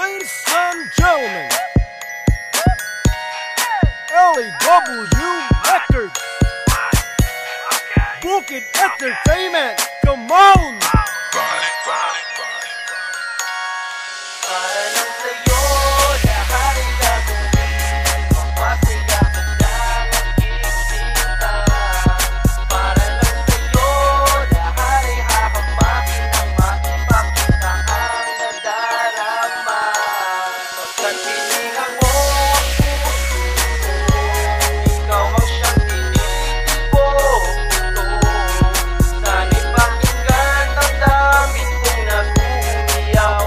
Ladies and gentlemen, LEW Records, Bukid Entertainment, come on! Para lang sa'yo, lahat ay gagawin. Mapasaya ka lang, aking sinta. Para lang sa'yo, lahat ay hahamakin nang maipakita ang nadarama. Pagkat pinihan mo ang puso ko, ikaw ang siyang tinitibok nito. Sana'y pakinggan ang damdamin kong nag-uumiyaw.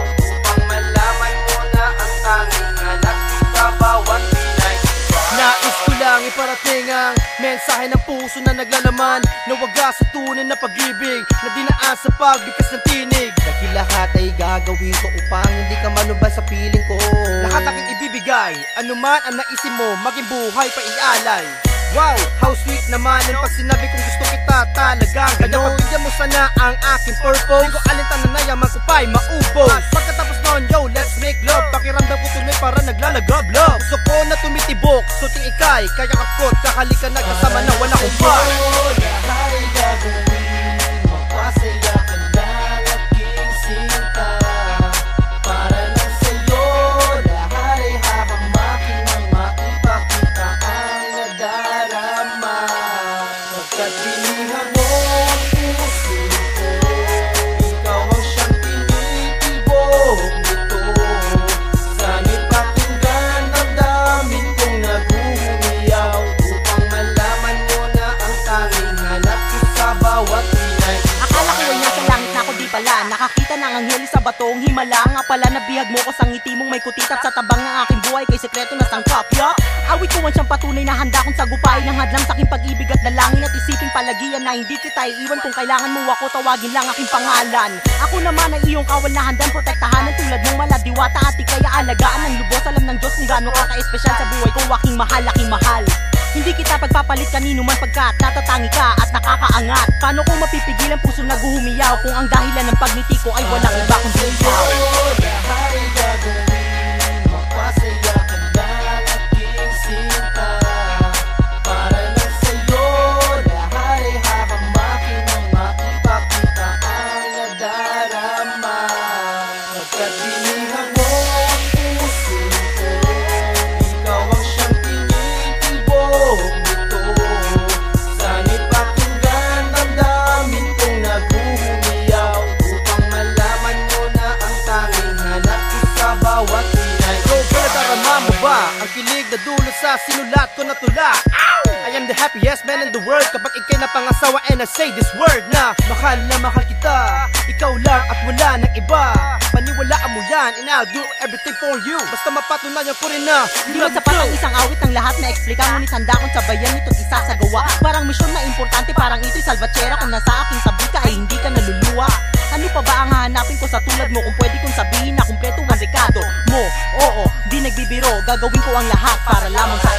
Nais ko lang iparating ang mensahe ng puso na naglalaman na wagas sa tunay na pag-ibig na dinaan sa pagbigkas ng tinig. Dahil lahat ay gagawin ko upang hindi ka malubay sa piling ko. Lahat aking ibibigay, anuman ang naisin mo, maging buhay pa ialay. Wow, how sweet naman ang pag sinabi kong gusto kita talagang Kaya ganon. Pagbigyan mo sana ang aking purpose, di ko alintan na yaman ko pa'y maubos. At pagkatapos nun, yo, let's make love. Pakiramdam ko tunay para naglalagab love. Gusto ko na tumitibok, suting ikay, kaya kapkot, kakalikan na kasama na wala kong bar. Lahat ay gagawin, mapasaya ka lang, aking sinta. Para lang sa'yo, lahat ay hahamakin nang maipakita ang nadarama. Pagkat binihan mo ang puso ko, ikaw ang siyang tinitibok nito. Sana'y pakinggan ang damdamin kong nag-uumiyaw, upang malaman mo na ang tanging hanap ko sa bawat pinay. Akala ko ay nasa langit na ako di pala. Nakakita ng anghel sa batong himala. Nga pala nabihag mo ko sa ngiti mong may kutitap. Sa tabang ng aking buhay kay sekreto na sangkap. Yup! Awit ko siyang patunay na handa kong sagupay ng hadlang sa aking pag-ibig at dalangin. At isiping palagian na hindi kita iiwan. Kung kailangan mo ako, tawagin lang aking pangalan. Ako naman ay iyong kawal na handang protektahan. Tulad mong maladiwata at ikaya alagaan ng lubos. Alam ng Diyos kung gaano ka ka-espesyal sa buhay ko. Aking mahal. Hindi kita pagpapalit kanino man pagkat natatangi ka at nakakaangat. Paano ko mapipigil ang puso na guhumiyaw kung ang dahilan ng pagngiti ko ay walang iba kundi ikaw? Lahat ay gagawin, mapasaya ka lang, aking sinta. Para lang sa'yo, lahat ay hahamakin nang maipakita ang nadarama. Pagkat binihan mo ang puso ko, ikaw ang siyang tinitibok nito. Sana'y pakinggan ang damdamin kong nag-uumiyaw, upang malaman mo na ang tanging hanap ko sa bawat pinay. Ikaw ba nadarama mo ba ang kilig na dulot sa sinulat ko na tula? I am the happiest man in the world kapag ikay napangasawa and I say this word na mahal kita. Ikaw lang at wala ng iba. Paniwalaan mo yan and I'll do everything for you. Basta mapatunayan ko rin na Di ba sapat ang isang awit ng lahat na explika. Ngunit handa kong sabayan ito't isasagawa. Parang misyon na importante, parang ito'y salvatera. Kung nasa aking tabi ka ay hindi ka naluluwa. Ano pa ba ang hahanapin ko sa tulad mo? Kung pwede kong sabihin na kumpleto ang rekado mo. Oo, di nagbibiro, gagawin ko ang lahat para lamang sa